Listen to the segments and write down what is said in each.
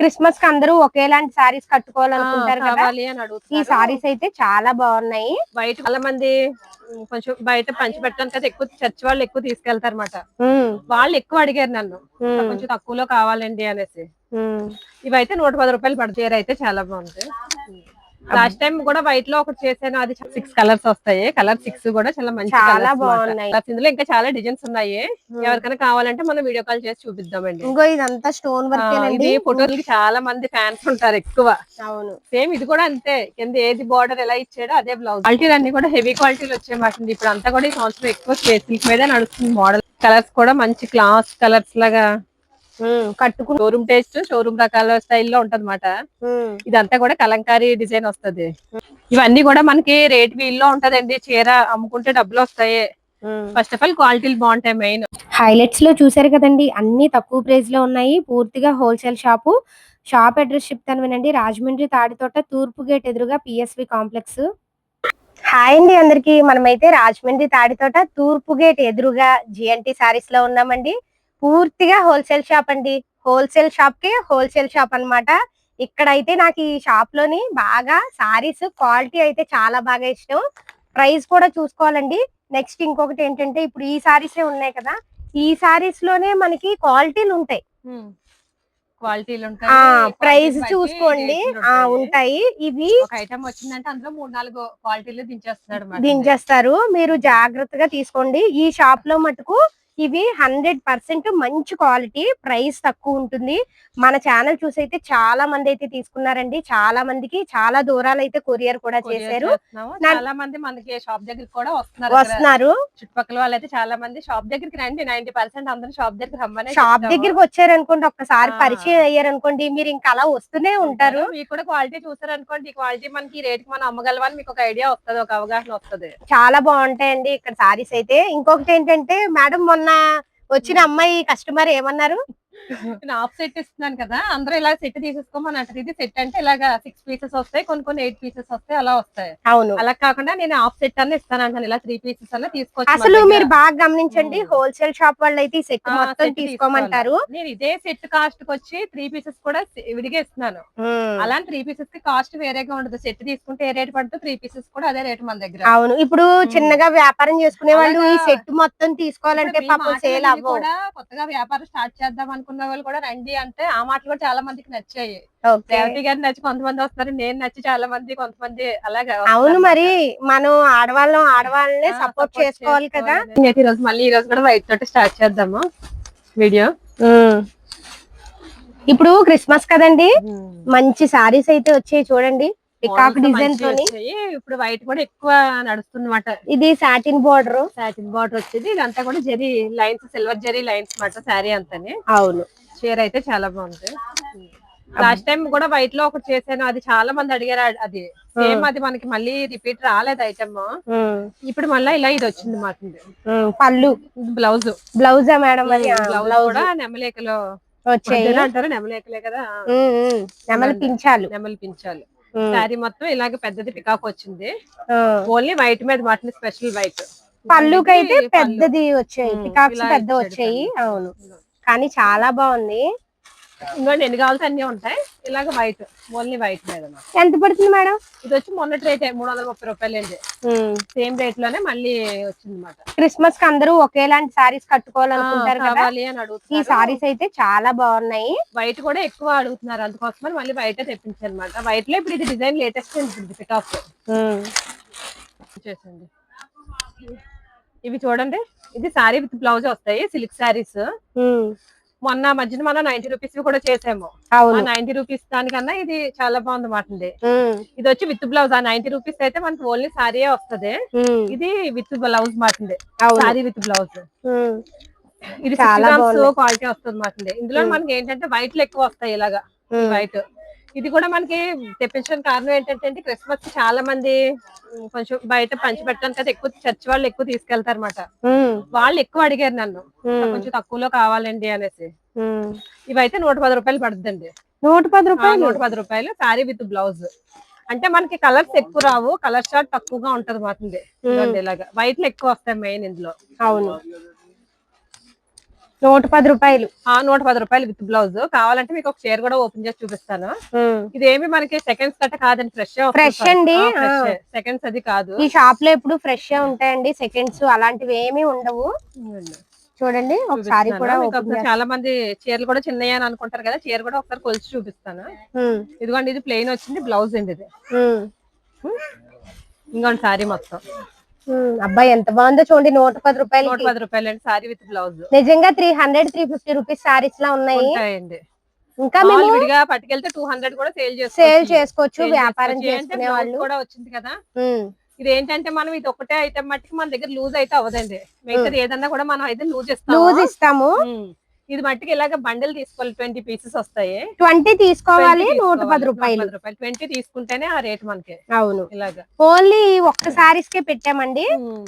Christmas కి అందరూ ఒకేలాంటి సారీస్ కట్టుకోవాలనుకుంటారు కదా. ఈ సారీస్ అయితే చాలా బాగున్నాయి. బయట చాలా మంది కొంచెం బయట పంచి పెట్టడానికి అయితే ఎక్కువ చర్చ్ వాళ్ళు ఎక్కువ తీసుకెళ్తారు అన్నమాట. వాళ్ళు ఎక్కువ అడిగారు నన్ను కొంచెం తక్కువలో కావాలండి అనేసి. ఇవైతే 110 రూపాయలు పడతాయి. అయితే చాలా బాగుంటాయి. లాస్ట్ టైం కూడా వైట్ లో ఒకటి చేశాను. అది 6 కలర్స్ వస్తాయి. కలర్ 6 కూడా చాలా మంచి చాలా బాగున్నాయి. ఇందులో ఇంకా చాలా డిజైన్స్ ఉన్నాయి. ఎవరికైనా కావాలంటే మనం వీడియో కాల్ చేసి చూపిద్దామండి. ఇంకో ఇదంతా స్టోన్ వర్క్. ఇది ఫోటోలకి చాలా మంది ఫ్యాన్స్ ఉంటారు ఎక్కువ. అవును, సేమ్ ఇది కూడా అంతే. కింద ఏది బార్డర్ ఎలా ఇచ్చాడో అదే బ్లౌజ్. క్వాలిటీలు అన్ని కూడా హెవీ క్వాలిటీలు వచ్చాయన్నమాట. ఇప్పుడు అంతా కూడా ఈ సంవత్సరం ఎక్కువ సిల్క్ మీద నడుస్తుంది. మోడల్ కలర్స్ కూడా మంచి క్లాస్ కలర్స్ లాగా కట్టుకుని షోరూమ్ టేస్ట్ షోరూమ్ రకాల స్టైల్లో ఉంటదన్నమాట. ఇదంతా కూడా కలంకారీ డిజైన్ వస్తది. ఇవన్నీ కూడా మనకి రేట్ వీల్లో ఉంటదండి. చీర అమ్ముకుంటే డబ్బులు వస్తాయి. ఫస్ట్ ఆఫ్ ఆల్ క్వాలిటీలు బాగుంటాయి. మెయిన్ హైలైట్స్ లో చూసారు కదండి, అన్ని తక్కువ ప్రైస్ లో ఉన్నాయి. పూర్తిగా హోల్సేల్ షాప్ అడ్రస్ చెప్తాను వినండి. రాజమండ్రి తాడితోట తూర్పు గేట్ ఎదురుగా పిఎస్వి కాంప్లెక్స్. హాయ్ అండి అందరికి. మనమైతే రాజమండ్రి తాడితోట తూర్పు గేట్ ఎదురుగా జిఎన్టీ సారీస్ లో ఉన్నామండి. పూర్తిగా హోల్సేల్ షాప్ అండి. హోల్సేల్ షాప్ కి హోల్సేల్ షాప్ అన్నమాట. ఇక్కడైతే నాకు ఈ షాప్ లోని బాగా సారీస్ క్వాలిటీ అయితే చాలా బాగా ఇష్టం. ప్రైస్ కూడా చూసుకోవాలండి. నెక్స్ట్ ఇంకొకటి ఏంటంటే, ఇప్పుడు ఈ సారీసే ఉన్నాయి కదా, ఈ సారీస్ లోనే మనకి క్వాలిటీలు ఉంటాయి. ప్రైస్ చూసుకోండి. ఉంటాయి. ఇవి ఒక ఐటమ్ వచ్చిందంటే అందులో 3-4 క్వాలిటీలు దించేస్తారు. మీరు జాగ్రత్తగా తీసుకోండి. ఈ షాప్ లో మటుకు ఇవి 100% మంచి క్వాలిటీ, ప్రైస్ తక్కువ ఉంటుంది. మన ఛానల్ చూసి అయితే చాలా మంది అయితే తీసుకున్నారండి. చాలా మందికి చాలా దూరాలు అయితే కొరియర్ కూడా చేశారు. చాలా మంది మనకి షాప్ దగ్గరికి కూడా వస్తున్నారు. చుట్టుపక్కల వాళ్ళు అయితే చాలా మంది షాప్ దగ్గరికి రండి. 90% అందరూ షాప్ దగ్గరికి రమ్మని. షాప్ దగ్గరికి వచ్చారనుకోండి, ఒక్కసారి పరిచయం అయ్యారనుకోండి, మీరు ఇంకా అలా వస్తూనే ఉంటారు. మీకు కూడా క్వాలిటీ చూసారనుకోండి, ఈ క్వాలిటీ మనకి రేట్ మనం అమ్మగలవని మీకు ఒక ఐడియా వస్తుంది, ఒక అవగాహన వస్తుంది. చాలా బాగుంటాయండి ఇక్కడ సారీస్ అయితే. ఇంకొకటి ఏంటంటే, మేడం మొన్న వచ్చిన అమ్మాయి కస్టమర్ ఏమన్నారు, హాఫ్ సెట్ ఇస్తున్నాను కదా, అందరూ ఇలా సెట్ తీసేసుకోమని అంటారు. ఇది సెట్ అంటే ఇలాగా 6 పీసెస్ వస్తాయి, కొన్ని 8 పీసెస్ వస్తాయి, అలా వస్తాయి. అవును, అలా కాకుండా నేను హాఫ్ సెట్ అన్న ఇస్తాను అంటాను. ఇలా 3 పీసెస్ అన్న తీసుకోవచ్చు. అసలు మీరు బాగా గమనించండి, హోల్సేల్ షాప్ వాళ్ళు అయితే ఈ సెట్ మొత్తం తీసుకోమంటారు. నేను ఇదే సెట్ కాస్ట్ కి వచ్చి 3 పీసెస్ కూడా విడిగా ఇస్తున్నాను. అలా 3 పీసెస్ కి కాస్ట్ వేరేగా ఉండదు. సెట్ తీసుకుంటే ఏ రేట్ పడుతుంది, 3 పీసెస్ కూడా అదే రేట్ మన దగ్గర. అవును, ఇప్పుడు చిన్నగా వ్యాపారం చేసుకునే వాళ్ళు ఈ సెట్ మొత్తం తీసుకోవాలంటే పాపం సేల్ అవ్వవు. కొత్తగా వ్యాపారం స్టార్ట్ చేద్దాం అనుకున్న వాళ్ళు కూడా రండి అంటే ఆ మాటలు కూడా చాలా మందికి నచ్చాయి. రేవతి గారు నచ్చి కొంతమంది వస్తారు, నేను నచ్చి చాలా మంది, కొంతమంది అలాగా. అవును, మరి మనం ఆడవాళ్ళనే సపోర్ట్ చేసుకోవాలి కదా. ఈ రోజు కూడా వైట్ తోటి స్టార్ట్ చేద్దాము వీడియో. ఇప్పుడు క్రిస్మస్ కదండి, మంచి సారీస్ అయితే వచ్చాయి చూడండి. పికాక్ డిజైన్ తోని. ఇప్పుడు వైట్ కూడా ఎక్కువ నడుస్తుందన్నమాట. ఇది సాటిన్ బార్డర్ వచ్చేది. ఇదంతా కూడా zari lines, silver zari lines మాట శారీ అంతానే. అవును, చీర అయితే చాలా బాగుంది. లాస్ట్ టైం కూడా వైట్ లో ఒకటి చేశాను, అది చాలా మంది అడిగారు. అది సేమ్ అది మనకి మళ్ళీ రిపీట్ రాలేదు ఐటమ్. ఇప్పుడు మళ్ళీ ఇలా ఇది వచ్చింది మాట. పళ్ళు, బ్లౌజ్ మేడం. బ్లౌజ్ కూడా నెమలేకలో వచ్చాయి అంటారు. నెమలేకలే కదా, నెమలి పించాలు. శారీ మొత్తం ఇలాగ పెద్దది పికాక్ వచ్చింది. ఓన్లీ వైట్ మీద వాటిని స్పెషల్ వైట్. పళ్ళుకైతే పెద్దది వచ్చాయి, పికాక్స్ పెద్ద వచ్చాయి. అవును, కానీ చాలా బాగుంది. ఇంకోటి ఎన్ని కావాల్సి అన్ని ఉంటాయి. ఇలాగ వైట్, ఓన్లీ వైట్ మీద. ఎంత పడుతుంది మేడం? ఇది వచ్చి మొన్నటి రేట్ 330 రూపాయలు అండి. సేమ్ రేట్ లోనే మళ్ళీ వచ్చింది అనమాట. క్రిస్మస్ కి అందరూ ఒకేలాంటి సారీస్ కట్టుకోవాలనుకుంటారు కదా, ఈ సారీస్ అయితే చాలా బాగున్నాయి. వైట్ కూడా ఎక్కువ అడుగుతున్నారు, అందుకోసమని మళ్ళీ వైట్ తెప్పించారు అనమాట. వైట్ లో ఇప్పుడు ఇది డిజైన్ లేటెస్ట్ ఉంటుంది పికాక్ చేసింది. ఇవి చూడండి, ఇది సారీ విత్ బ్లౌజ్ వస్తాయి, సిల్క్ సారీస్. మొన్న మధ్యన మనం 90 రూపీస్ కూడా చేసాము. 90 రూపీస్ దానికన్నా ఇది చాలా బాగుంది మాట. ఇది వచ్చి విత్ బ్లౌజ్. ఆ 90 రూపీస్ అయితే మనకి ఓన్లీ సారీయే వస్తుంది. ఇది విత్ బ్లౌజ్ మాట, సారీ విత్ బ్లౌజ్. ఇది 60 గ్రామ్స్ క్వాలిటీ వస్తుంది మాట. ఇందులో మనకి ఏంటంటే వైట్ ఎక్కువ వస్తాయి ఇలాగా వైట్. ఇది కూడా మనకి తెప్పించడానికి కారణం ఏంటంటే, క్రిస్మస్ చాలా మంది కొంచెం బయట పంచి పెట్టడానికి అయితే ఎక్కువ చర్చ్ వాళ్ళు ఎక్కువ తీసుకెళ్తారు అన్నమాట. వాళ్ళు ఎక్కువ అడిగారు నన్ను కొంచెం తక్కువలో కావాలండి అనేసి. ఇవైతే 110 రూపాయలు పడుతుందండి. 110 రూపాయలు సారీ విత్ బ్లౌజ్. అంటే మనకి కలర్స్ ఎక్కువ రావు, కలర్ షార్ట్ తక్కువగా ఉంటది మాత్రం. ఇలాగా వైట్ లో ఎక్కువ వస్తాయి మెయిన్ ఇందులో. అవును, 110 రూపాయలు. 110 రూపాయలు విత్ బ్లౌజ్. కావాలంటే మీకు ఒక చీర కూడా ఓపెన్ చేసి చూపిస్తాను. ఇదేమి మనకి సెకండ్స్ కట్ట కాదండి, ఫ్రెష్ అండి. సెకండ్స్ అది కాదు. ఈ షాప్ లో ఎప్పుడు ఫ్రెష్ ఉంటాయండి, సెకండ్స్ అలాంటివి ఏమీ ఉండవు. చూడండి ఒకసారి కూడా చాలా మంది చీరలు కూడా చిన్నయ్య అని అనుకుంటారు కదా, చీర కూడా ఒకసారి కొలిచి చూపిస్తాను. ఇదిగోండి, ఇది ప్లెయిన్ వచ్చింది, బ్లౌజ్ అండి ఇది. ఇంకోండి సారీ మొత్తం. అబ్బాయి ఎంత బాగుందో చూడండి. 110 రూపాయలు. 110 రూపాయలు అండి సారీ విత్ బ్లౌజ్. నిజంగా 300-350 రూపీస్ సారీస్ లా ఉన్నాయి. ఇంకా మేము విడిగా పట్టుకెళ్తే 200 కూడా సేల్ చేసుకోవచ్చు. వ్యాపారం చేసుకునే వాళ్ళు కూడా వచ్చింది కదా. ఇది ఏంటంటే మనం ఇది ఒకటే ఐటమ్ మట్టికి మన దగ్గర లూజ్ అయితే అవ్వదండి. మిగతాది ఏదన్నా కూడా మనం అయితే లూజ్ ఇస్తాము. ఇది మట్టికి ఇలాగ బండిల్ తీసుకోవాలి. 20 పీసెస్ వస్తాయి. 20 తీసుకోవాలి. 110 రూపాయలు. 20 తీసుకుంటేనే ఆ రేట్ మనకి. అవును, ఇలాగా ఓన్లీ ఒక్క సారీస్ కే పెట్టామండి.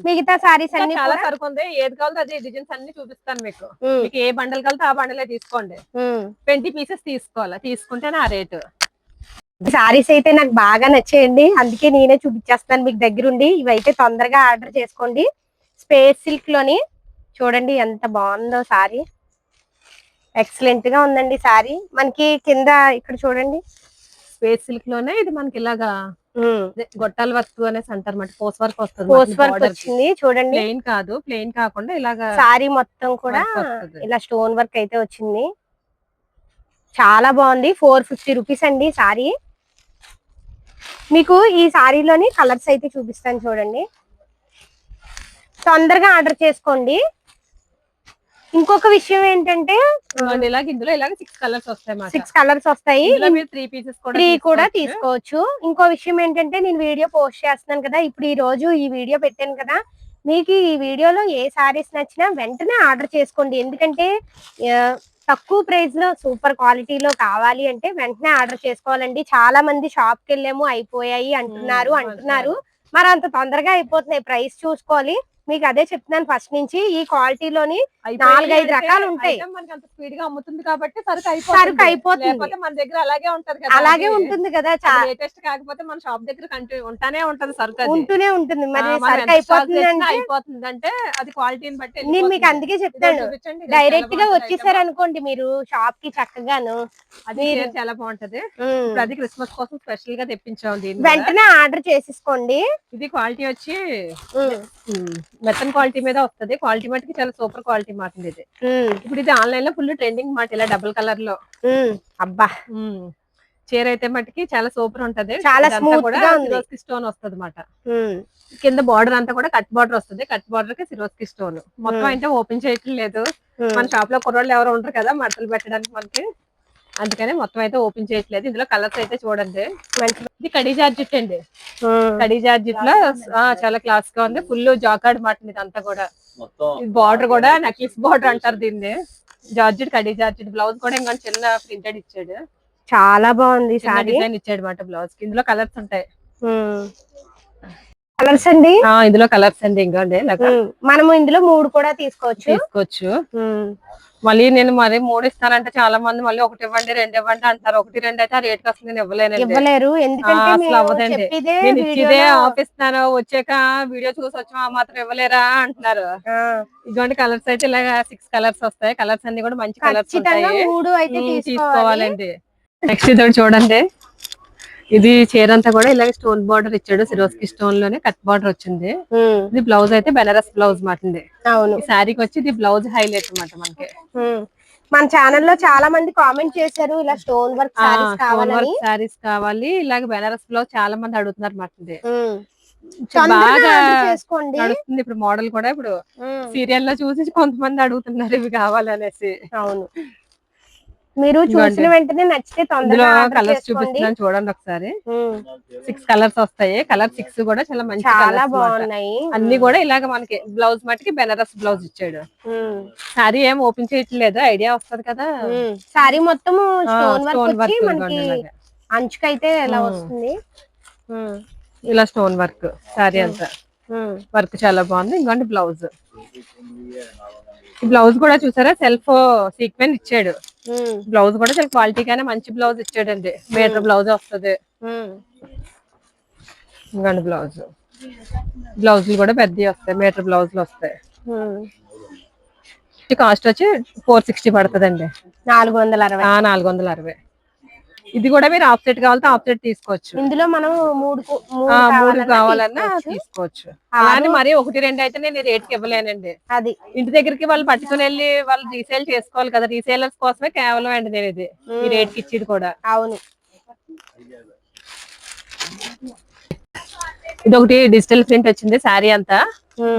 మిగతా సారీస్ అన్ని చాలా సరుకు ఉంది. ఏది కావాలో అదే డిజైన్స్ అన్ని చూపిస్తాను మీకు. మీకు ఏ బండల్ కావాలో ఆ బండలే తీసుకోండి. 20 పీసెస్ తీసుకోవాలి, తీసుకుంటేనే ఆ రేటు. సారీస్ అయితే నాకు బాగా నచ్చేయండి, అందుకే నేనే చూపించేస్తాను మీకు దగ్గరుండి. ఇవైతే తొందరగా ఆర్డర్ చేసుకోండి. స్పేస్ సిల్క్ లోని చూడండి ఎంత బాగుందో సారీ. ఎక్సలెంట్ గా ఉందండి సారీ. మనకి కింద ఇక్కడ చూడండి స్పేస్ సిల్క్ లోనే ఇది మనకి ఇలాగా గొట్టాల వర్క్ అనేసి అంటారు మాట. పోస్ వర్క్ వస్తుంది. పోస్ వర్క్ వచ్చింది చూడండి. ప్లెయిన్ కాదు, ప్లెయిన్ కాకుండా ఇలాగా సారీ మొత్తం కూడా ఇలా స్టోన్ వర్క్ అయితే వచ్చింది. చాలా బాగుంది. 450 రూపీస్ అండి సారీ. మీకు ఈ సారీలోని కలర్స్ అయితే చూపిస్తాను చూడండి. తొందరగా ఆర్డర్ చేసుకోండి. ఇంకొక విషయం ఏంటంటే ఇందులో 6 కలర్స్ వస్తాయి. 6 కలర్స్ వస్తాయి. 3 పీసెస్ 3 కూడా తీసుకోవచ్చు. ఇంకో విషయం ఏంటంటే నేను వీడియో పోస్ట్ చేస్తున్నాను కదా, ఇప్పుడు ఈ రోజు ఈ వీడియో పెట్టాను కదా, మీకు ఈ వీడియోలో ఏ సారీస్ నచ్చినా వెంటనే ఆర్డర్ చేసుకోండి. ఎందుకంటే తక్కువ ప్రైస్ లో సూపర్ క్వాలిటీలో కావాలి అంటే వెంటనే ఆర్డర్ చేసుకోవాలండి. చాలా మంది షాప్ కి వెళ్ళాము అయిపోయాయి అంటున్నారు. మరి అంత తొందరగా అయిపోతున్నాయి. ప్రైస్ చూసుకోవాలి. మీకు అదే చెప్తున్నాను ఫస్ట్ నుంచి. ఈ క్వాలిటీలోని 4-5 రకాలు ఉంటాయి. స్పీడ్ గా అమ్ముతుంది కాబట్టి సరుకు అయిపోతుంది. మన దగ్గర అలాగే ఉంటుంది కదా. లేటెస్ట్ కాకపోతే మన షాప్ దగ్గర ఉంటానే ఉంటది, సరుకు ఉంటూనే ఉంటుంది. మరి సరుకు అయిపోతుంది అంటే అది క్వాలిటీని బట్టి నేను మీకు అందుకే చెప్తాను. డైరెక్ట్ గా వచ్చేసారు అనుకోండి మీరు షాప్ కి చక్కగాను, అది చాలా బాగుంటది. అది క్రిస్మస్ కోసం స్పెషల్ గా తెప్పించాం. వెంటనే ఆర్డర్ చేసేసుకోండి. ఇది క్వాలిటీ వచ్చి మెటన్ క్వాలిటీ మీద వస్తుంది. క్వాలిటీ మటుకి చాలా సూపర్ క్వాలిటీ మాట ఇది. ఇప్పుడు ఇది ఆన్లైన్ లో ఫుల్ ట్రెండింగ్ మాట, ఇలా డబుల్ కలర్ లో. అబ్బా చీర అయితే మటుకి చాలా సూపర్ ఉంటది. చాలా స్మూత్ గా సిరోస్కి స్టోన్ వస్తుంది మాట. కింద బార్డర్ అంతా కూడా కట్ బార్డర్ వస్తుంది. కట్ బార్డర్ కి సిరోస్కి స్టోన్. మొత్తం అయితే ఓపెన్ చేయటం లేదు. మన షాప్ లో కుర్రోళ్ళు ఎవరు ఉంటారు కదా మడతలు పెట్టడానికి మనకి, అందుకనే మొత్తం అయితే ఓపెన్ చేయట్లేదు. ఇందులో కలర్స్ అయితే చూడండి. ఇది కడీ జార్జెట్ అండి. కడీ జార్జెట్ లో చాలా క్లాస్ గా ఉంది. ఫుల్ జాకార్డ్ మాట ఇదంతా కూడా. బార్డర్ కూడా నక్లీస్ బార్డర్ అంటారు దీన్ని. Georgette, khadi georgette. బ్లౌజ్ కూడా ఇంకా చిన్న ప్రింటెడ్ ఇచ్చాడు. చాలా బాగుంది. డిజైన్ ఇచ్చాడు మాట బ్లౌజ్ కి. ఇందులో కలర్స్ ఉంటాయి. కలర్స్ అండి. ఇందులో కలర్స్ అండి. ఇంకోండి మనము ఇందులో 3 కూడా తీసుకోవచ్చు. మళ్ళీ నేను 3 ఇస్తానంటే చాలా మంది మళ్ళీ 1 ఇవ్వండి 2 ఇవ్వండి అంటారు. 1, 2 అయితే ఆ రేట్ కి అసలు నేను ఇవ్వలేరు. అసలు అవ్వదండి. నేను ఇచ్చిదే ఆపిస్తాను, వచ్చాక వీడియో చూసి వచ్చాం ఆ మాత్రం ఇవ్వలేరా అంటున్నారు. ఇటువంటి కలర్స్ అయితే ఇలా 6 కలర్స్ వస్తాయి. కలర్స్ అన్ని కూడా మంచి కలర్స్ ఉంటాయి. తీసుకోవాలండి. నెక్స్ట్ ఇది చూడండి. ఇది చీర అంతా కూడా ఇలాగే స్టోన్ బార్డర్ ఇచ్చాడు. సిరోస్కి స్టోన్ లోనే కట్ బార్డర్ వచ్చింది. ఇది బ్లౌజ్ అయితే బెనారస్ బ్లౌజ్ మాటండి. అవును, శారీకి వచ్చి ఇది బ్లౌజ్ హైలైట్ అన్నమాట మనకి. మన ఛానల్ లో చాలా మంది కామెంట్ చేశారు ఇలా స్టోన్ వర్క్ సారీస్ కావాలి, ఇలాగ బెనారస్ బ్లౌజ్ చాలా మంది అడుగుతున్నారు అన్నమాట. బాగా నడుస్తుంది ఇప్పుడు మోడల్ కూడా. ఇప్పుడు సీరియల్ లో చూసి కొంతమంది అడుగుతున్నారు ఇవి కావాలనేసి. అవును, మీరు చూసిన వెంటనే నచ్చితే తొందరగా కలర్స్ చూపిస్తున్నాను చూడండి ఒకసారి. 6 కలర్స్ వస్తాయి. కలర్ 6 కూడా చాలా మంచి, చాలా బాగున్నాయి. అన్ని కూడా ఇలాగ మనకి బ్లౌజ్ మటుకి బెనారస్ బ్లౌజ్ ఇచ్చాడు. సారీ ఏం ఓపెన్ చేయట్లేదు, ఐడియా వస్తుంది కదా. సారీ మొత్తం స్టోన్ వర్క్ మనకి అంచుకైతే ఎలా వస్తుంది, ఇలా స్టోన్ వర్క్. సారీ అంతా వర్క్ చాలా బాగుంది. ఇంకోండి బ్లౌజ్. బ్లౌజ్ కూడా చూసారా సెల్ఫ్ సీక్వెన్స్ ఇచ్చాడు. బ్లౌజ్ కూడా చాలా క్వాలిటీగానే మంచి బ్లౌజ్ ఇచ్చాడండి. మీటర్ బ్లౌజ్ వస్తుంది. ఇంకోండి బ్లౌజులు కూడా పెద్దవి వస్తాయి. మీటర్ బ్లౌజులు వస్తాయి. కాస్ట్ వచ్చి 460 పడుతుందండి. 460. 460. ఇది కూడా మీరు ఆఫ్సెట్ కావాలంటే ఆఫ్సెట్ తీసుకోవచ్చు. ఇందులో మనం 3 కావాలన్నా తీసుకోవచ్చు. అలానే మరి 1, 2 అయితే నేను రేట్కి ఇవ్వలేనండి. అది ఇంటి దగ్గరికి వాళ్ళు పట్టుకుని వెళ్ళి వాళ్ళు రీసేల్ చేసుకోవాలి కదా, రీసేలర్స్ కోసమే కేవలం అండి నేను ఇది ఈ రేట్కి ఇచ్చేది కూడా. అవును. ఇది ఒకటి డిజిటల్ ప్రింట్ వచ్చింది. శారీ అంతా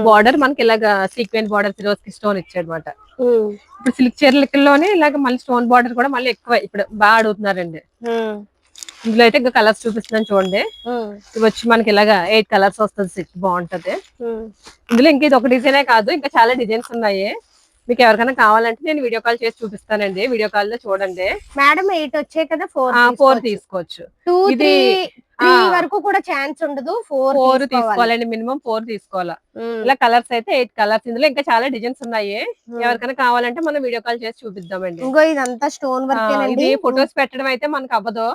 బార్డర్ మనకి ఇలాగా సీక్వెన్స్ బార్డర్ ఫిరోజ్కి స్టోన్ ఇచ్చాడు అనమాట. ఇప్పుడు సిల్క్ చీరలలోనే ఇలాగ మళ్ళీ స్టోన్ బార్డర్ కూడా మళ్ళీ ఎక్కువ ఇప్పుడు బాగా అడుగుతున్నారండి. ఇందులో అయితే ఇంకా కలర్స్ చూపిస్తున్నాను చూడండి. ఇవి వచ్చి మనకి ఇలాగా 8 కలర్స్ వస్తుంది. సెట్ బాగుంటది. ఇందులో ఇంకా ఇది ఒక డిజైనే కాదు, ఇంకా చాలా డిజైన్స్ ఉన్నాయి. మీకు ఎవరికైనా కావాలంటే నేను వీడియో కాల్ చేసి చూపిస్తానండి. వీడియో కాల్ లో చూడండి. మేడం 8 వచ్చాయి కదా, 4 తీసుకోవచ్చు. 2, 3 వరకు కూడా ఛాన్స్ ఉండదు. 4 తీసుకోవాలండి, మినిమం 4 తీసుకోవాలా. ఇలా కలర్స్ అయితే 8 కలర్స్. ఇందులో ఇంకా చాలా డిజైన్స్ ఉన్నాయి. ఎవరికైనా కావాలంటే మనం వీడియో కాల్ చేసి చూపిద్దామండి. ఇంకో ఇదంతా స్టోన్ వర్క్. ఇది ఫొటోస్ పెట్టడం అయితే మనకు అవ్వదు.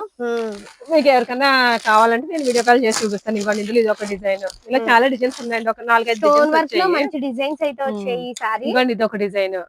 మీకు ఎవరికైనా కావాలంటే నేను వీడియో కాల్ చేసి చూపిస్తాను. ఇవ్వండి, ఇందులో ఇది ఒక డిజైన్. ఇలా చాలా డిజైన్స్ ఉన్నాయండి. ఒక 4-5 స్టోన్ వర్క్ లో మంచి డిజైన్స్ అయితే వచ్చాయి ఈ సారీ. ఇవ్వండి, ఇది ఒక డిజైన్.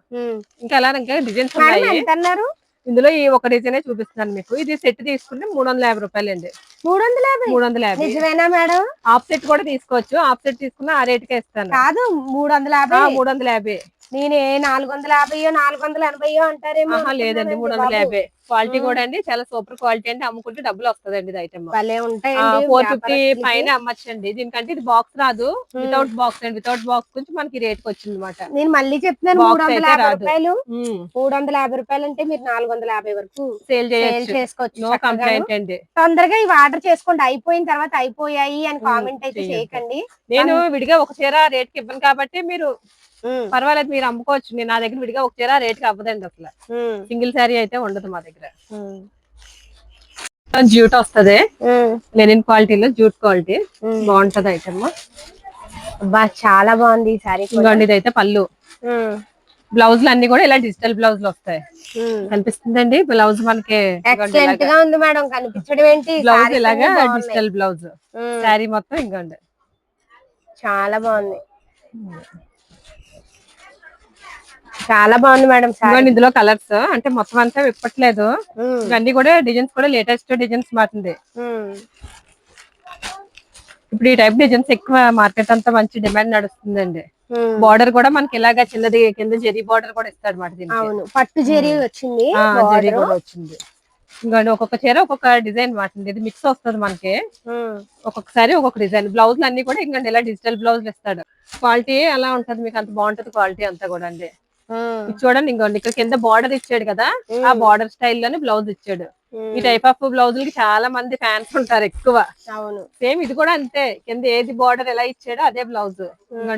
ఇంకా అలా ఇంకా డిజైన్స్ ఉన్నాయి. ఇందులో ఈ ఒక డిజైన్ చూపిస్తున్నాను మీకు. ఇది సెట్ తీసుకుంటే 350 రూపాయలు అండి. 350. నిజమేనా మేడం? ఆఫ్ సెట్ కూడా తీసుకోవచ్చు. ఆఫ్ సెట్ తీసుకున్న ఆ రేట్ కే ఇస్తాను. కాదు, 350. 350. నేనే 450 480 అంటారేమో. లేదండి, 350. క్వాలిటీ కూడా అండి చాలా సూపర్ క్వాలిటీ అండి. అమ్ముకుంటే డబ్బులు వస్తుందండి. ఇది ఐటమ్ 450 పైన అమ్మచ్చండి. దీనికంటే ఇది బాక్స్ రాదు, వితౌట్ బాక్స్ అండి. వితౌట్ బాక్స్ గురించి మనకి రేట్ వచ్చింది అనమాట. నేను మళ్ళీ చెప్తున్నాను, 350 రూపాయలు. 350 రూపాయలు అంటే మీరు 450 వరకు సేల్ చేసుకోవచ్చు. నో కంప్లైంట్ అండి. తొందరగా ఇవి ఆర్డర్ చేసుకోండి. అయిపోయిన తర్వాత అయిపోయాయి అని కామెంట్ అయితే చేయకండి. నేను విడిగా ఒక చీర రేట్ కి ఇవ్వను కాబట్టి మీరు పర్వాలేదు, మీరు అమ్ముకోవచ్చు. నేను నా దగ్గర విడిగా ఒక చీర రేట్ కి అవ్వదండి. అసలు సింగిల్ శారీ అయితే ఉండదు మా దగ్గర. జ్యూట్ వస్తుంది, లెనిన్ క్వాలిటీలో జ్యూట్ క్వాలిటీ బాగుంటది ఐటమ్. చాలా బాగుంది ఈ శారీ. ఇది అయితే పళ్ళు. బ్లౌజ్ అన్ని కూడా ఇలా డిజిటల్ బ్లౌజ్ వస్తాయి. కనిపిస్తుందండి బ్లౌజ్ మనకి ఎక్సలెంట్ గా ఉంది మేడం. కనిపించడం ఏంటి, బ్లౌజ్ ఇలాగా డిజిటల్ బ్లౌజ్. శారీ మొత్తం ఇంకోండి చాలా బాగుంది. చాలా బాగుంది మేడం. ఇందులో కలర్స్ అంటే మొత్తం అంతా విప్పట్లేదు. ఇవన్నీ కూడా డిజైన్స్ కూడా లేటెస్ట్ డిజైన్స్ మారింది. ఇప్పుడు ఈ టైప్ డిజైన్స్ ఎక్కువ మార్కెట్ అంతా మంచి డిమాండ్ నడుస్తుందండి. బార్డర్ కూడా మనకి ఇలాగా చిన్నది కింద జెరీ బార్డర్ కూడా ఇస్తాడు మాట. పట్టు జెరీ వచ్చింది, జెరీ కూడా వచ్చింది. ఇంకోండి ఒక్కొక్క చీర ఒక్కొక్క డిజైన్ మాట్లాడి ఇది మిక్స్ వస్తుంది మనకి. ఒక్కొక్కసారి ఒక్కొక్క డిజైన్. బ్లౌజ్ అన్ని కూడా ఇంకోండి ఇలా డిజిటల్ బ్లౌజ్ ఇస్తాడు. క్వాలిటీ అలా ఉంటది, మీకు అంత బాగుంటది క్వాలిటీ అంతా కూడా అండి. చూడండి ఇంకోండి ఇక్కడ కింద బార్డర్ ఇచ్చాడు కదా, ఆ బార్డర్ స్టైల్లోనే బ్లౌజ్ ఇచ్చాడు. ఈ టైప్ ఆఫ్ బ్లౌజులకి చాలా మంది ఫ్యాన్స్ ఉంటారు ఎక్కువ. సేమ్ ఇది కూడా అంతే, కింద ఏది బార్డర్ ఎలా ఇచ్చాడో అదే బ్లౌజ్.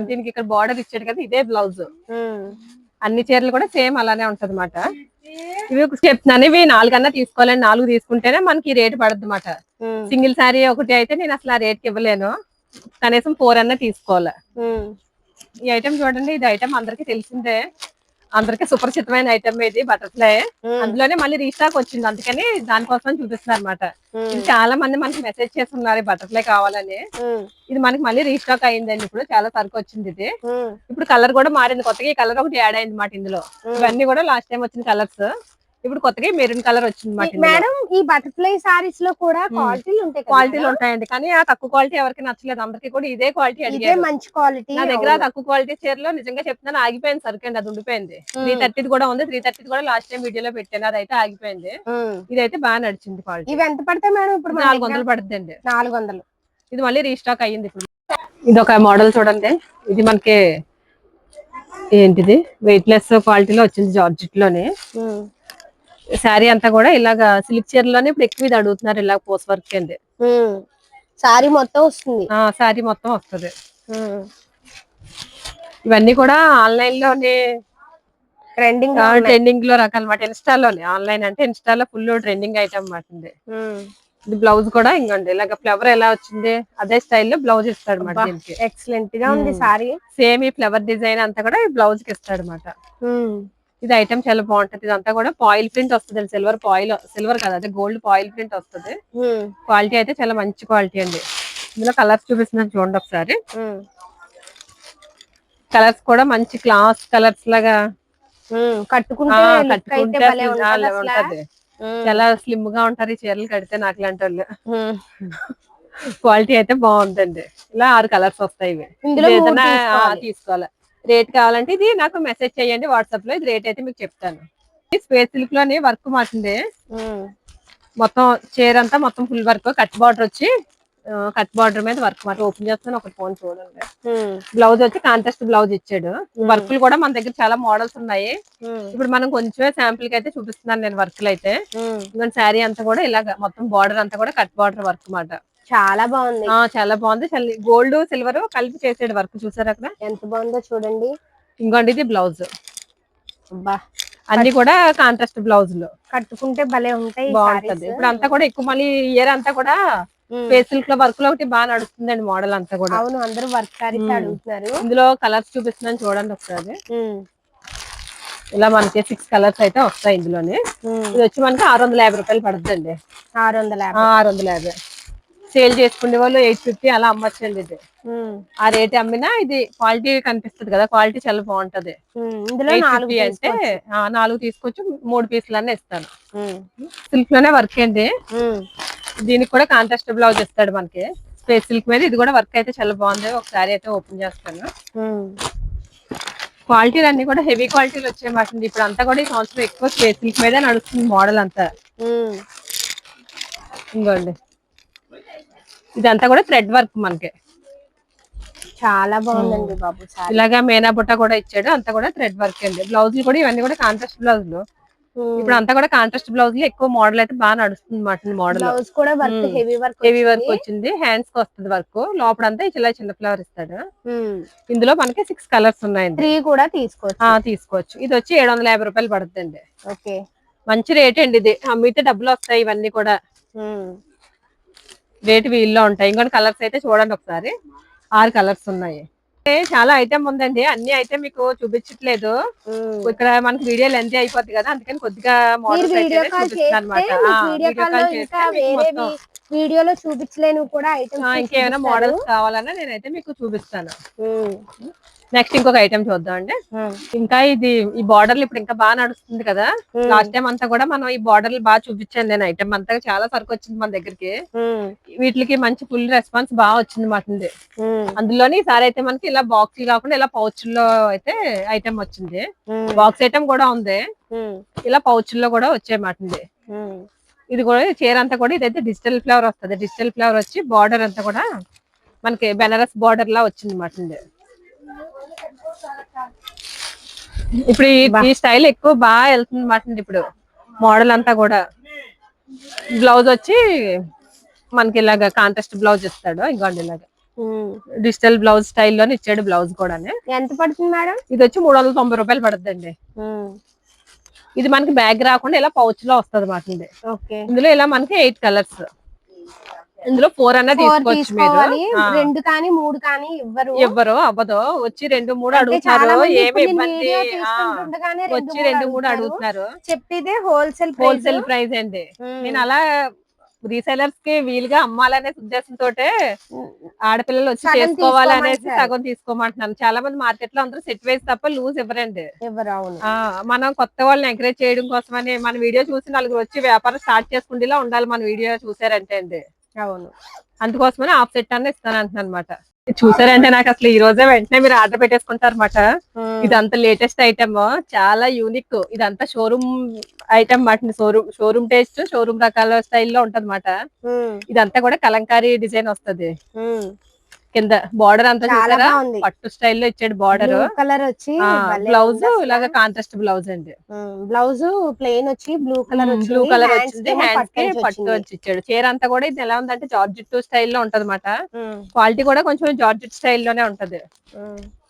దీనికి ఇక్కడ బార్డర్ ఇచ్చాడు కదా, ఇదే బ్లౌజ్. అన్ని చీరలు కూడా సేమ్ అలానే ఉంటది అన్నమాట. ఇవి చెప్తున్నాను, ఇవి 4 అన్నా తీసుకోవాలని. 4 తీసుకుంటేనే మనకి రేట్ పడద్దు అన్నమాట. సింగిల్ శారీ ఒకటి అయితే నేను అసలు ఆ రేట్కి ఇవ్వలేను. కనీసం 4 అన్నా తీసుకోవాలి. ఈ ఐటమ్ చూడండి, ఇది ఐటమ్ అందరికి తెలిసిందే, అందరికి సుపరిచితమైన ఐటమ్. ఇది బటర్ఫ్లై, అందులోనే మళ్ళీ రీస్టాక్ వచ్చింది, అందుకని దానికోసం చూపిస్తున్నారు అనమాట. ఇది చాలా మంది మనకి మెసేజ్ చేస్తున్నారు బటర్ఫ్లై కావాలని. ఇది మనకి మళ్ళీ రీస్టాక్ అయిందండి. ఇప్పుడు చాలా సరుకు వచ్చింది ఇది. ఇప్పుడు కలర్ కూడా మారింది, కొత్తగా ఈ కలర్ ఒకటి యాడ్ అయింది అన్నమాట ఇందులో. ఇవన్నీ కూడా లాస్ట్ టైం వచ్చిన కలర్స్. ఇప్పుడు కొత్తగా మెరూన్ కలర్ వచ్చింది మేడం. ఈ బటర్ఫ్లై సారీస్ లో కూడా క్వాలిటీలు ఉంటాయండి, కానీ ఆ తక్కువ క్వాలిటీ ఎవరికి నచ్చలేదు. అందరికి కూడా ఇదే క్వాలిటీ అడిగారు. మంచి క్వాలిటీ. నా దగ్గర తక్కువ క్వాలిటీ చీరలో నిజంగా చెప్తున్నాను ఆగిపోయింది సరుకండి. అది ఉండిపోయింది. 330 కూడా ఉంది, 330 కూడా లాస్ట్ టైం వీడియోలో పెట్టాను, అదైతే ఆగిపోయింది. ఇదైతే బాగా నడిచింది క్వాలిటీ. ఇవి ఎంత పడతాయి మేడం? ఇప్పుడు 400 పడుతుందండి. 400. ఇది మళ్ళీ రీస్టాక్ అయ్యింది ఇప్పుడు. ఇది ఒక మోడల్ చూడండి, ఇది మనకి ఏంటిది వెయిట్ లెస్ క్వాలిటీలో వచ్చింది, జార్జెట్ లోనే. శారీ అంతా కూడా ఇలాగా సిల్క్ చీరలోనే ఇప్పుడు ఎక్కువ ఇది అడుగుతున్నారు, ఇలా పోస్ వర్క్ అండి. శారీ మొత్తం వస్తుంది. శారీ మొత్తం వస్తుంది. ఇవన్నీ కూడా ఆన్లైన్ లోనే ట్రెండింగ్ లో రకాల మాట. ఇన్స్టాలోనే, ఆన్లైన్ అంటే ఇన్స్టాలో ఫుల్ ట్రెండింగ్ ఐటమ్ మాట. ఇది బ్లౌజ్ కూడా ఇంకోండి ఇలాగ ఫ్లవర్ ఎలా వచ్చింది అదే స్టైల్లో బ్లౌజ్ ఇస్తాడు మాట. ఎక్సలెంట్ గా ఉంది సారీ. సేమ్ ఈ ఫ్లవర్ డిజైన్ అంతా కూడా ఈ బ్లౌజ్ కి ఇస్తాడు మాట. ఇది ఐటమ్ చాలా బాగుంటది. ఇదంతా కూడా పాయిల్ ప్రింట్ వస్తుంది, సిల్వర్ కదా, అదే గోల్డ్ పాయిల్ ప్రింట్ వస్తుంది. క్వాలిటీ అయితే చాలా మంచి క్వాలిటీ అండి. ఇందులో కలర్స్ చూపిస్తున్నాను చూడండి ఒకసారి. కలర్స్ కూడా మంచి క్లాస్ కలర్స్ లాగా కట్టుకుంటే కట్టుకుంటే ఉంటది. చాలా స్లిమ్ గా ఉంటారు ఈ చీరలు కడితే నాకు లాంటి వాళ్ళు. క్వాలిటీ అయితే బాగుందండి. ఇలా 6 కలర్స్ వస్తాయి. ఏదైనా తీసుకోవాలి. రేట్ కావాలంటే ఇది నాకు మెసేజ్ చేయండి వాట్సాప్ లో. ఇది రేట్ అయితే మీకు చెప్తాను. స్పేస్ సిల్క్ లోని వర్క్ మాసింది. మొత్తం చీర అంతా మొత్తం ఫుల్ వర్క్, కట్ బార్డర్ వచ్చి కట్ బార్డర్ మీద వర్క్ మాట. ఓపెన్ చేస్తాను ఒక ఫోన్ చూడండి. బ్లౌజ్ వచ్చి కాంట్రాస్ట్ బ్లౌజ్ ఇచ్చాడు. వర్క్లు కూడా మన దగ్గర చాలా మోడల్స్ ఉన్నాయి. ఇప్పుడు మనం కొంచెమే శాంపుల్ కి అయితే చూపిస్తున్నాను నేను వర్క్లు అయితే. శారీ అంతా కూడా ఇలాగ మొత్తం బార్డర్ అంతా కూడా కట్ బార్డర్ వర్క్ మాట. చాలా బాగుంది. చాలా బాగుంది. గోల్డ్ సిల్వర్ కలిపి చేసాడు వర్క్. చూసారు అక్కడ ఎంత బాగుందో చూడండి. ఇంకోండి ఇది బ్లౌజ్. అన్ని కూడా కాంట్రాస్ట్ బ్లౌజ్ లో కట్టుకుంటే భలే ఉంటాయి. బాగుంటది. ఇప్పుడు అంతా కూడా ఎక్కువ మళ్ళీ ఇయర్ అంతా కూడా ఫేస్ సిల్క్ లో వర్క్ లో ఒకటి బాగా నడుస్తుందండి మోడల్ అంతా కూడా. అవును, అందరూ వర్క్ సారీస్ అడుగుతున్నారు. ఇందులో కలర్స్ చూపిస్తున్నాను చూడండి ఒకసారి. ఇలా మనకి 6 కలర్స్ అయితే వస్తాయి ఇందులోనే. ఇది వచ్చి మనకి 650 రూపాయలు పడుతుందండి. 650. సేల్ చేసుకునే వాళ్ళు 850 అలా అమ్మచ్చండి. ఇది ఆ రేట్ అమ్మినా ఇది క్వాలిటీ కనిపిస్తుంది కదా, క్వాలిటీ చాలా బాగుంటది. ఇందులో 850 అంటే 4 తీసుకొచ్చి 3 పీసులన్నీ ఇస్తాను. సిల్క్ లోనే వర్క్ అండి. దీనికి కూడా కాంట్రాస్ట్ బ్లౌజ్ ఇస్తాడు మనకి. స్పేస్ సిల్క్ మీద ఇది కూడా వర్క్ అయితే చాలా బాగుంది. ఒకసారి అయితే ఓపెన్ చేస్తాను. క్వాలిటీలు అన్ని కూడా హెవీ క్వాలిటీలు వచ్చాయన్నమాట. ఇప్పుడు అంతా కూడా ఈ సంవత్సరం ఎక్కువ స్పేస్ సిల్క్ మీద నడుస్తుంది మోడల్ అంతా. ఇంకోండి ఇదంతా కూడా థ్రెడ్ వర్క్ మనకి. చాలా బాగుందండి బాబు. ఇలాగా మేనా బుట్ట కూడా ఇచ్చాడు. అంతా కూడా థ్రెడ్ వర్క్ అండి. బ్లౌజులు కూడా ఇవన్నీ కూడా కాంట్రాస్ట్ బ్లౌజులు. ఇప్పుడు అంతా కూడా కాంట్రాస్ట్ బ్లౌజ్ లో ఎక్కువ మోడల్ అయితే బాగా నడుస్తుంది మాట. మోడల్ హెవీ వర్క్ వచ్చింది. హ్యాండ్స్ కి వస్తుంది వర్క్. లోపలంతా ఇలా చిన్న ఫ్లవర్ ఇస్తాడు. ఇందులో మనకి 6 కలర్స్ ఉన్నాయి. 3 కూడా తీసుకోవచ్చు. ఇది వచ్చి 750 రూపాయలు పడుతుంది. మంచి రేట్ అండి. ఇది అమ్మితే డబ్బులు వస్తాయి. ఇవన్నీ కూడా రేట్ వీల్లో ఉంటాయి. ఇంకొన్ని కలర్స్ అయితే చూడండి ఒకసారి. 6 కలర్స్ ఉన్నాయి. చాలా ఐటమ్ ఉందండి. అన్ని అయితే మీకు చూపించట్లేదు. ఇక్కడ మనకి వీడియో లెంత్ అయిపోద్ది కదా, అందుకని కొద్దిగా మోడల్స్ అయితే చూపిస్తున్నాను అనమాట. వీడియోలో చూపించలేను కూడా ఐటమ్స్. ఇంకేమైనా మోడల్స్ కావాలన్నా నేనైతే మీకు చూపిస్తాను. నెక్స్ట్ ఇంకొక ఐటమ్ చూద్దాం అండి. ఇంకా ఇది ఈ బార్డర్లు ఇప్పుడు ఇంకా బాగా నడుస్తుంది కదా. లాస్ట్ టైం అంతా కూడా మనం ఈ బార్డర్లు బాగా చూపించాను నేను. ఐటమ్ అంతా చాలా సరుకు వచ్చింది మన దగ్గరికి. వీటికి మంచి ఫుల్ రెస్పాన్స్ బాగా వచ్చింది మాట. అందులోని ఈసారి అయితే మనకి ఇలా బాక్స్ కాకుండా ఇలా పౌచ్ లో అయితే ఐటమ్ వచ్చింది. బాక్స్ ఐటమ్ కూడా ఉంది. ఇలా పౌచ్ లో కూడా వచ్చే మాట. ఇది కూడా చీర అంతా కూడా ఇదైతే డిజిటల్ ఫ్లవర్ వస్తుంది. డిజిటల్ ఫ్లవర్ వచ్చి బార్డర్ అంతా కూడా మనకి బెనారస్ బార్డర్ లా వచ్చింది మాట. ఇప్పుడు ఈ స్టైల్ ఎక్కువ బాగా వెళ్తుంది మాట. ఇప్పుడు మోడల్ అంతా కూడా బ్లౌజ్ వచ్చి మనకి ఇలాగా కాంట్రాస్ట్ బ్లౌజ్ ఇస్తాడు. ఇంకోండి ఇలాగా డిజిటల్ బ్లౌజ్ స్టైల్లోనే ఇచ్చాడు. బ్లౌజ్ కూడా ఎంత పడుతుంది మేడం? ఇది వచ్చి 390 రూపాయలు పడుతుందండి. ఇది మనకి బ్యాగ్ రాకుండా ఇలా పౌచ్ లో వస్తుంది మాట. ఇందులో ఇలా మనకి 8 కలర్స్. ఇందులో 4 అన్నా తీసుకోవచ్చు మీరు. 2 కానీ 3 కానీ ఇవ్వరు అవ్వదు. వచ్చి 2, 3 అడుగుతారు. ఏమి ఇబ్బంది. వచ్చి 2, 3 అడుగుతున్నారు. చెప్పేదే హోల్సేల్ ప్రైస్ అండి. నేను అలా రీసెలర్స్ కి వీలుగా అమ్మాలనే ఉద్దేశంతో ఆడపిల్లలు వచ్చి చేసుకోవాలనేసి సగం తీసుకోమంటున్నాను. చాలా మంది మార్కెట్ లో అందరూ సెట్ వేసి తప్ప లూజ్ ఇవ్వరండి. మనం కొత్త వాళ్ళని ఎంకరేజ్ చేయడం కోసమని మన వీడియో చూసి నలుగురు వచ్చి వ్యాపారం స్టార్ట్ చేసుకుంటేలా ఉండాలి. మన వీడియో చూసారంటే అండి. అవును, అందుకోసమని హాఫ్ సెట్ అన్న ఇస్తాను అంటున్నాను అనమాట. చూసారంటే నాకు అసలు ఈ రోజే వెంటనే మీరు ఆర్డర్ పెట్టేసుకుంటారు అనమాట. ఇదంతా లేటెస్ట్ ఐటమ్, చాలా యూనిక్. ఇదంతా షోరూమ్ ఐటమ్ మాట. షోరూమ్ టేస్ట్, షోరూమ్ రకాల స్టైల్లో ఉంటది అనమాట. ఇదంతా కూడా కలంకారీ డిజైన్ వస్తది. కింద బార్డర్ అంతా చూసారా, పట్టు స్టైల్లో ఇచ్చాడు బార్డర్. కలర్ వచ్చి బ్లౌజ్ ఇలాగా కాంట్రాస్ట్ బ్లౌజ్ అండి. బ్లౌజ్ ప్లెయిన్ వచ్చి బ్లూ కలర్ వచ్చింది. హ్యాండ్స్ కి పట్టు వచ్చి ఇచ్చాడు. చీర అంతా కూడా ఇది ఎలా ఉందంటే జార్జెట్ స్టైల్లో ఉంటది అనమాట. క్వాలిటీ కూడా కొంచెం జార్జెట్ స్టైల్లోనే ఉంటది.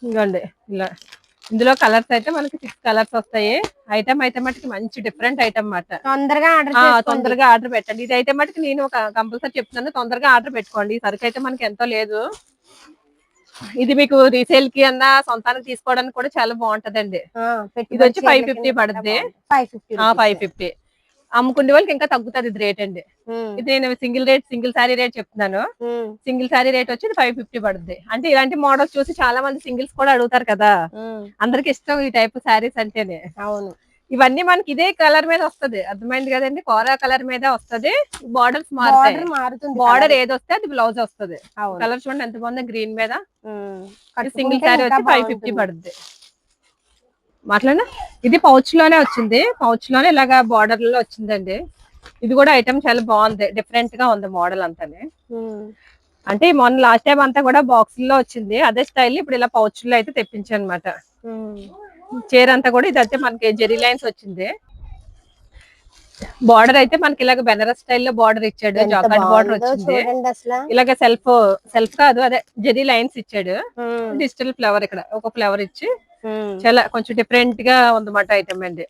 ఇదిగోండి ఇలా. ఇందులో కలర్స్ అయితే మనకి 6 కలర్స్ వస్తాయి. ఐటమ్ అయితే మటుకి మంచి డిఫరెంట్ ఐటమ్ మాట. తొందరగా ఆర్డర్ పెట్టండి. ఇది అయితే మటుకు నేను కంపల్సరీ చెప్తున్నాను, తొందరగా ఆర్డర్ పెట్టుకోండి. ఈ సరుకు అయితే మనకి ఎంతో లేదు. ఇది మీకు రీసేల్ కి అన్నా సొంతానికి తీసుకోవడానికి కూడా చాలా బాగుంటదండి. ఇది వచ్చి 550 పడుతుంది. 550. అమ్ముకునే వాళ్ళకి ఇంకా తగ్గుతుంది ఇది రేట్ అండి. ఇది నేను సింగిల్ సారీ రేట్ చెప్తున్నాను. సింగిల్ సారీ రేట్ వచ్చి 550 పడుతుంది. అంటే ఇలాంటి మోడల్స్ చూసి చాలా మంది సింగిల్స్ కూడా అడుగుతారు కదా, అందరికి ఇష్టం ఈ టైప్ సారీస్ అంటేనే. అవును, ఇవన్నీ మనకి ఇదే కలర్ మీద వస్తది, అర్థమైంది కదండి, కోరా కలర్ మీద వస్తది. బార్డర్స్ మారుతుంది, బార్డర్ ఏది వస్తే అది బ్లౌజ్ వస్తుంది. కలర్ చూడండి ఎంత బాగుంది, గ్రీన్ మీద. సింగిల్ సారీ వచ్చి 550 పడుతుంది. మాట్లాడినా ఇది పౌచ్ లోనే వచ్చింది, పౌచ్ లోనే ఇలాగా బార్డర్ లో వచ్చిందండి. ఇది కూడా ఐటమ్ చాలా బాగుంది, డిఫరెంట్ గా ఉంది మోడల్ అంతానే. అంటే మొన్న లాస్ట్ టైం అంతా కూడా బాక్స్ లో వచ్చింది, అదే స్టైల్ ఇప్పుడు ఇలా పౌచ్ లో అయితే తెప్పించాను అనమాట. చీర అంతా కూడా ఇది అయితే మనకి జెరీ లైన్స్ వచ్చింది. బార్డర్ అయితే మనకి ఇలాగ బెనారస్ స్టైల్లో బార్డర్ ఇచ్చాడు, జాకార్డ్ బార్డర్ వచ్చింది. ఇలాగ సెల్ఫ్ కాదు, అదే జెరీ లైన్స్ ఇచ్చాడు. డిజిటల్ ఫ్లవర్ ఇక్కడ ఒక ఫ్లవర్ ఇచ్చి చాలా కొంచెం డిఫరెంట్ గా ఉందన్నమాట ఐటమ్ అండి.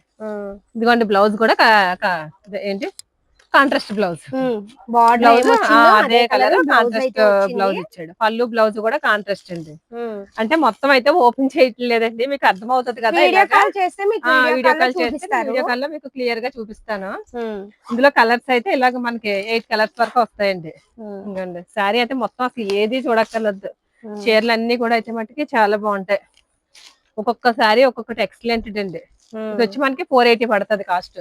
ఇదిగోండి బ్లౌజ్ కూడా ఏంటి కాంట్రాస్ట్ బ్లౌజ్, అదే కలర్ కాంట్రాస్ట్ బ్లౌజ్ ఇచ్చాడు. పళ్ళు బ్లౌజ్ కూడా కాంట్రాస్ట్ అండి. అంటే మొత్తం అయితే ఓపెన్ చేయట్లేదండి, మీకు అర్థం అవుతుంది కదా. వీడియో కాల్ చేస్తే వీడియో కాల్ లో మీకు క్లియర్ గా చూపిస్తాను. ఇందులో కలర్స్ అయితే ఇలాగ మనకి 8 కలర్స్ వరకు వస్తాయండి. ఇంకండి శారీ అయితే మొత్తం అసలు ఏది చూడక్కర్లేదు, చీరలు అన్ని కూడా అయితే మటుకి చాలా బాగుంటాయి. ఒక్కొక్క శారీ ఒక్కొక్కటి ఎక్సలెంట్ అండి. ఇది వచ్చి మనకి 480 పడుతుంది కాస్ట్.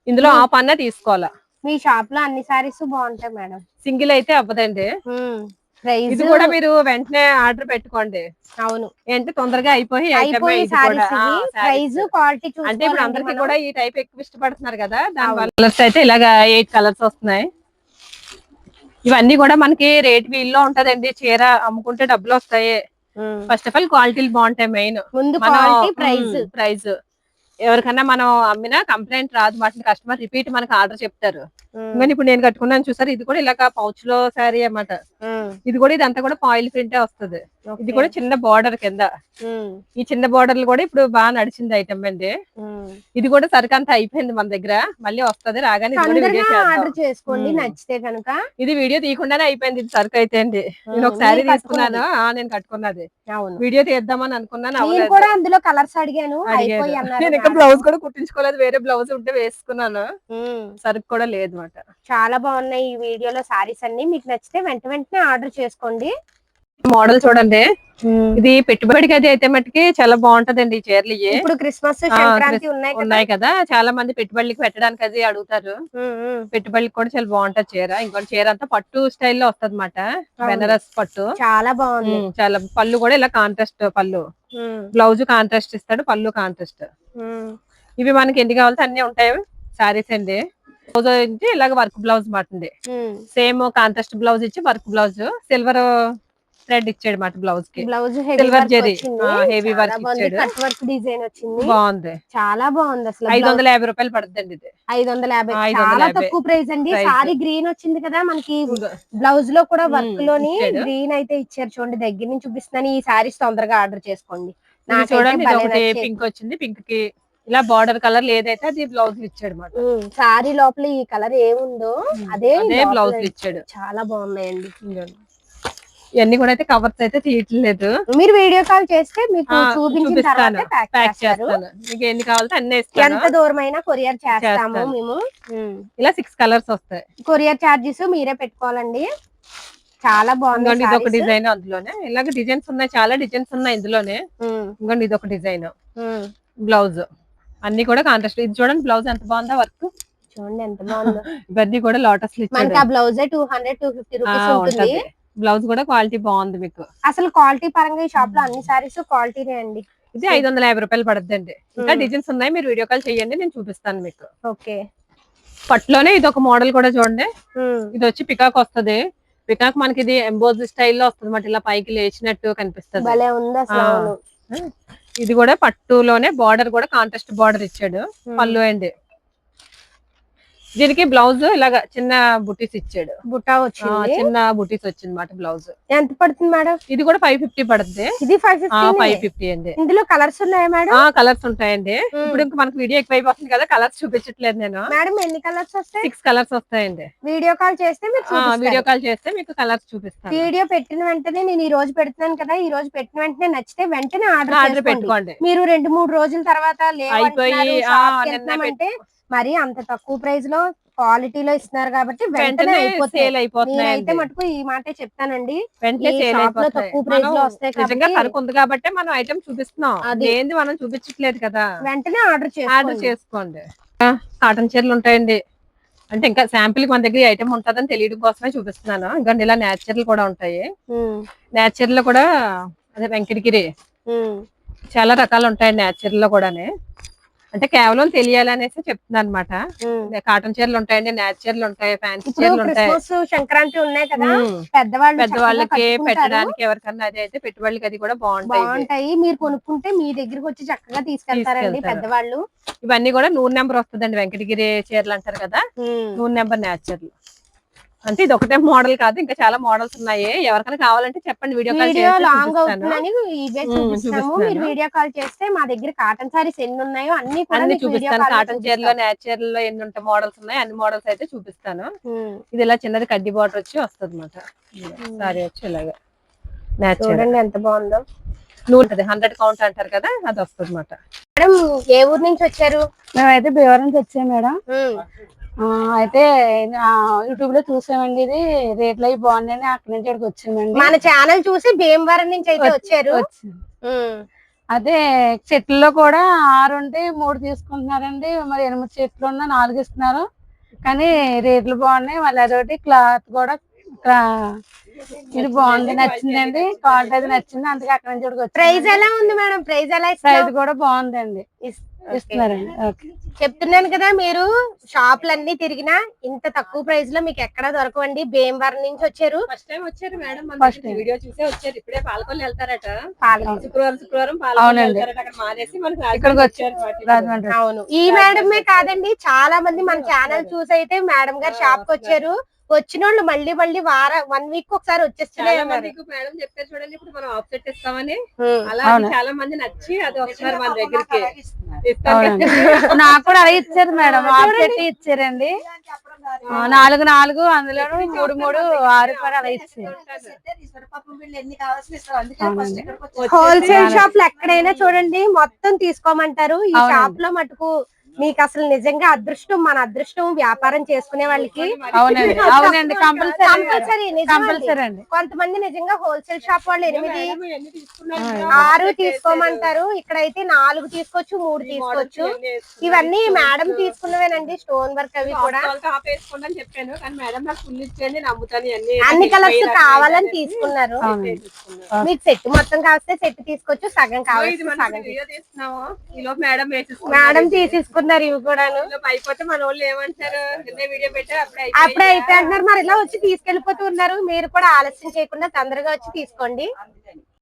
ఇందులో ఆ పన్న తీసుకోవాలా. మీ షాప్ లో అన్ని సారీస్ బాగుంటాయి మేడం, సింగిల్ అయితే అవ్వదండి. ఇది కూడా మీరు వెంటనే ఆర్డర్ పెట్టుకోండి. అవును, అంటే తొందరగా అయిపోయి అంటే ఇప్పుడు అందరికి కూడా ఈ టైప్ ఎక్కువ ఇష్టపడుతున్నారు కదా, దాని వల్ల కలర్స్ అయితే ఇలాగా 8 కలర్స్ వస్తున్నాయి. ఇవన్నీ కూడా మనకి రేట్ వీల్లో ఉంటదండి. చీర అమ్ముకుంటే డబ్బులు వస్తాయి. ఫస్ట్ ఆఫ్ ఆల్ క్వాలిటీలు బాగుంటాయి, మెయిన్ ప్రైస్. ఎవరికన్నా మనం అమ్మినా కంప్లైంట్ రాదు, వాటిని కస్టమర్ రిపీట్ మనకి ఆర్డర్ చెప్తారు. కానీ ఇప్పుడు నేను కట్టుకున్నాను చూసారు, ఇది కూడా ఇలాగ పౌచ్ లో శారీ అన్నమాట. ఇది కూడా ఇదంతా కూడా పాయిల్ ప్రింటే వస్తుంది. ఇది కూడా చిన్న బార్డర్ కింద, ఈ చిన్న బార్డర్లు కూడా ఇప్పుడు బాగా నడిచింది ఐటమ్ అండి. ఇది కూడా సరుకు అంతా అయిపోయింది మన దగ్గర, మళ్ళీ వస్తుంది రాగానే ఆర్డర్ చేసుకోండి నచ్చితే కనుక. ఇది వీడియో తీయకుండానే అయిపోయింది ఇది సరుకు అయితే అండి. నేను ఒక శారీ తీసుకున్నాను, నేను కట్టుకున్నది వీడియో తీద్దామని అనుకున్నాను. అందులో కలర్స్ అడిగాను, నేను ఇంకా బ్లౌజ్ కూడా కుట్టించుకోలేదు, వేరే బ్లౌజ్ ఉంటే వేసుకున్నాను, సరుకు కూడా లేదు. చాలా బాగున్నాయి ఈ వీడియోలో సారీస్ అన్ని. మీకు నచ్చితే వెంటనే ఆర్డర్ చేసుకోండి. మోడల్ చూడండి, ఇది పెట్టుబడికి అది అయితే మట్టుకి చాలా బాగుంటదండి. ఈ చీరలు ఇప్పుడు క్రిస్మస్ సంక్రాంతి ఉన్నాయి కదా, చాలా మంది పెట్టుబడికి పెట్టడానికి అది అడుగుతారు. పెట్టుబడికి కూడా చాలా బాగుంటది చీర. ఇంకోటి చీర అంతా పట్టు స్టైల్లో వస్తుంది అన్నమాట, బెనారస్ పట్టు. చాలా బాగుంది. చాలా పళ్ళు కూడా ఇలా కాంట్రాస్ట్ పళ్ళు, బ్లౌజ్ కాంట్రాస్ట్ ఇస్తాడు, పళ్ళు కాంట్రాస్ట్. ఇవి మనకి ఎన్ని కావాలంటే అన్ని ఉంటాయి సారీస్ అండి. ఇలాగ వర్క్ బ్లౌజ్ మాటండి, సేమ్ కాంట్రాస్ట్ బ్లౌజ్ ఇచ్చి వర్క్ బ్లౌజ్ సిల్వర్ థ్రెడ్ ఇచ్చాడు మాట బ్లౌజ్ కి. సిల్వర్ జరీ హెవీ వర్క్ ఇచ్చాడు, కట్ వర్క్ డిజైన్ వచ్చింది, బాగుంది, చాలా బాగుంది. అసలు 550 రూపాయలు పడుతుందండి ఇది. 550 చాలా తక్కువ ప్రైస్ అండి. సారీ గ్రీన్ వచ్చింది కదా మనకి, బ్లౌజ్ లో కూడా వర్క్ లోని గ్రీన్ అయితే ఇచ్చారు. చూడండి దగ్గర నుంచి చూపిస్తున్నాను. ఈ సారీస్ తొందరగా ఆర్డర్ చేసుకోండి. చూడండి పింక్ వచ్చింది, పింక్ కి ఇలా బార్డర్ కలర్ ఏదైతే అది బ్లౌజ్ ఇచ్చాడు మాట. సారీ లోపల ఈ కలర్ ఏముందో అదే బ్లౌజ్ ఇచ్చాడు. చాలా బాగున్నాయండి. ఇవన్నీ కూడా అయితే కవర్స్ అయితే తీయట్లేదు, మీరు వీడియో కాల్ చేస్తే మీకు చూపించిన ప్యాక్ చేస్తాను. మీకు ఎన్ని కావాలంటే అన్ని ఇస్తాను, ఎంత దూరం అయినా కొరియర్ చేస్తాము మేము. ఇలా 6 కలర్స్ వస్తాయి. కొరియర్ చార్జెస్ మీరే పెట్టుకోవాలండి. చాలా బాగుంది. ఇది ఒక డిజైన్, అందులోనే ఇలాగ డిజైన్స్ ఉన్నాయి, చాలా డిజైన్స్ ఉన్నాయి ఇందులోనే. ఇంకోండి ఇది ఒక డిజైన్ బ్లౌజ్, అన్ని కూడా కాంట్రాస్ట్. ఇది చూడండి బ్లౌజ్ ఎంత బాగుందా, వర్క్ చూడండి ఎంత బాగుందో. ఇవన్నీ కూడా లోటస్ మనకి ఆ బ్లౌజ్ 200-250 రూపీస్ ఉంటుంది. బ్లౌజ్ కూడా క్వాలిటీ బాగుంది మీకు. అసలు క్వాలిటీ పరంగా ఈ షాప్ లో అన్ని సారీస్ క్వాలిటీనే అండి. ఇది 550 రూపాయలు పడుతుందండి. ఇంకా డిజైన్స్ ఉన్నాయి, మీరు వీడియో కాల్ చేయండి, నేను చూపిస్తాను మీకు. ఓకే, పట్టులోనే ఇది ఒక మోడల్ కూడా చూడండి. ఇది వచ్చి పికాక్ వస్తుంది. పికాక్ మనకి ఇది ఎంబోజ్ స్టైల్లో వస్తుంది మాట, ఇలా పైకి లేచినట్టు కనిపిస్తుంది. భలే ఉంది అసలు. ఇది కూడా పట్టులోనే బార్డర్ కూడా కాంట్రాస్ట్ బార్డర్ ఇచ్చాడు, పళ్ళు అండి. దీనికి బ్లౌజ్ ఇలాగా చిన్న బుటీస్ ఇచ్చాడు, బుట్టా వచ్చింది, చిన్న బుటీస్ వచ్చింది మాట. బ్లౌజ్ ఎంత పడుతుంది మేడం? ఇది కూడా 550 పడుతుంది. ఇది 550 అండి. ఇందులో కలర్స్ ఉన్నాయా మేడం? కలర్స్ ఉంటాయండి. ఇప్పుడు ఇంకా మనకి వీడియో ఎక్కువ అయిపోతుంది కదా, కలర్స్ చూపించట్లేదు నేను. మేడం ఎన్ని కలర్స్ వస్తాయి? 6 కలర్స్ వస్తాయండి. వీడియో కాల్ చేస్తే మీకు కలర్స్ చూపిస్తాను. వీడియో పెట్టిన వెంటనే నేను ఈ రోజు పెడుతున్నాను కదా, ఈ రోజు పెట్టిన వెంటనే నచ్చితే వెంటనే ఆర్డర్ పెట్టుకోండి. మీరు 2-3 రోజుల తర్వాత అంటే మరి అంత తక్కువ ప్రైస్ లో క్వాలిటీలో ఇస్తున్నారు కాబట్టి వెంటనే సేల్ అయిపోతున్నాయి. నేనైతే మటుకు ఈ మాటే చెప్తానండి, వెంటనే ఈ సేల్ షాప్ లో అయిపోతున్నాయి. తక్కువ ప్రైస్ లో వస్తాయి నిజంగా కాబట్టి సరుకు ఉంది కాబట్టి మనం ఐటమ్ చూపిస్తున్నాం, ఏంది మనం చూపించట్లేదు కదా. వెంటనే ఆర్డర్ చేసుకోండి. కాటన్ చీరలు ఉంటాయండి, అంటే ఇంకా శాంపిల్ మన దగ్గర ఐటమ్ ఉంటుందని తెలియడం కోసమే చూపిస్తున్నాను. ఇంకా ఇలా నేచురల్ కూడా ఉంటాయి. నేచురల్ లో కూడా అదే వెంకటగిరి చాలా రకాలు ఉంటాయండి నేచురల్ లో కూడా. అంటే కేవలం తెలియాలనేసి చెప్తున్నా అనమాట. కాటన్ చీరలు ఉంటాయండి, నేచురల్ ఉంటాయి, ఫ్యాన్సీ చీరలు ఉంటాయి. సంక్రాంతి ఉన్నాయి కదా, పెద్దవాళ్ళకి పెట్టడానికి ఎవరికన్నా అది అయితే పెట్టుబడికి అది కూడా బాగుంటాయి. మీరు కొనుక్కుంటే మీ దగ్గరికి వచ్చి చక్కగా తీసుకెళ్తారండి పెద్దవాళ్ళు. ఇవన్నీ కూడా 100 నెంబర్ వస్తుందండి, వెంకటగిరి చీరలు అంటారు కదా, 100 నెంబర్ నేచురల్. అంటే ఇది ఒకటే మోడల్ కాదు, ఇంకా చాలా మోడల్స్ ఉన్నాయి. ఎవరికైనా కావాలంటే చెప్పండి, వీడియో లాంగ్ అవుతుందని చూపిస్తాము. మీరు వీడియో కాల్ చేస్తే మా దగ్గర కాటన్ సారీస్ ఎన్ని ఉన్నాయో అన్ని చూపిస్తాను. కాటన్ చీరలో నేచురల్ లో ఎన్ని ఉంటాయి మోడల్స్ ఉన్నాయి, అన్ని మోడల్స్ అయితే చూపిస్తాను. ఇది ఇలా చిన్నది కడ్డీ బార్డర్ వచ్చి వస్తుంది అనమాట. సారీ వచ్చి ఇలాగా నేచురల్ ఎంత బాగుందో. 100 కౌంట్ అంటారు కదా, అది వస్తుంది అనమాట. మేడం ఏ ఊరు నుంచి వచ్చారు? మేమైతే భీమవరం నుంచి వచ్చాం మేడం. అయితే యూట్యూబ్ లో చూసామండి, ఇది రేట్లు అవి బాగున్నాయని అక్కడి నుంచి ఇక్కడికి వచ్చామండి. మన ఛానల్ చూసి భీమవరం నుంచి అయితే వచ్చారు. అదే చెట్లలో కూడా 6 ఉంటే 3 తీసుకుంటున్నారండి, మరి 8 చెట్లు ఉన్నా 4 ఇస్తున్నారు. కానీ రేట్లు బాగున్నాయి. మళ్ళీ అదొకటి క్లాత్ కూడా ఇది బాగుంది, నచ్చిందండి. క్వాలిటీ అది నచ్చింది, అందుకే అక్కడ నుంచి ఇక్కడికి వచ్చి. ప్రైస్ ఎలా ఉంది మేడం? ప్రైస్ ఎలా సైజ్ కూడా బాగుందండి, ఇస్తున్నారండి. చెప్తున్నాను కదా, మీరు షాపులన్నీ తిరిగినా ఇంత తక్కువ ప్రైస్ లో మీకు ఎక్కడా దొరకవండి. భీమవరం నుంచి వచ్చారు. ఫస్ట్ టైం వచ్చారు మేడం, వీడియో చూసే వచ్చారు. ఇప్పుడే పాలకొల్లు వెళ్తారట, శుక్రవారం అక్కడ మానేసి ఇక్కడికి వచ్చారు. అవును, ఈ మేడమే కాదండి, చాలా మంది మన ఛానల్ చూసి అయితే మేడం గారు షాప్ కి వచ్చారు. వచ్చిన వాళ్ళు మళ్ళీ 1 వీక్ ఒకసారి వచ్చేస్తున్నారు. మేడం చెప్పారు చూడండి, ఇప్పుడు మనం ఆఫ్ సెట్ ఇస్తామని, అలా చాలా మంది నచ్చి అది వస్తున్నారు మన దగ్గరికి. నాకు కూడా అలా ఇచ్చారు మేడం, ఆఫ్ సెట్ ఇచ్చారండి. 4 అందులో 3 6 అలా ఇచ్చారు. హోల్సేల్ షాప్ లో ఎక్కడైనా చూడండి మొత్తం తీసుకోమంటారు. ఈ షాప్ లో మటుకు మీకు అసలు నిజంగా అదృష్టం, మన అదృష్టం వ్యాపారం చేసుకునే వాళ్ళకి. అవునండి, కంపల్సరీ అండి. కొంతమంది నిజంగా హోల్సేల్ షాప్ వాళ్ళు 8, 6 తీసుకోమంటారు. ఇక్కడైతే 4 తీసుకోవచ్చు, 3 తీసుకోవచ్చు. ఇవన్నీ మేడం తీసుకున్నవేనండి, స్టోన్ వర్క్ అవి కూడా. అన్ని కలర్స్ కావాలని తీసుకున్నారు. మీకు సెట్ మొత్తం కావస్తే సెట్ తీసుకోవచ్చు, సగం కావాలి మేడం తీసేసుకున్నారు. ఇవి కూడా అయిపోతే మన వాళ్ళు ఏమంటారు, వీడియో పెట్టి అప్పుడే అయిపోయి అంటున్నారు. మరి ఇలా వచ్చి తీసుకెళ్లిపోతూ ఉన్నారు. మీరు కూడా ఆలస్యం చేయకుండా తొందరగా వచ్చి తీసుకోండి.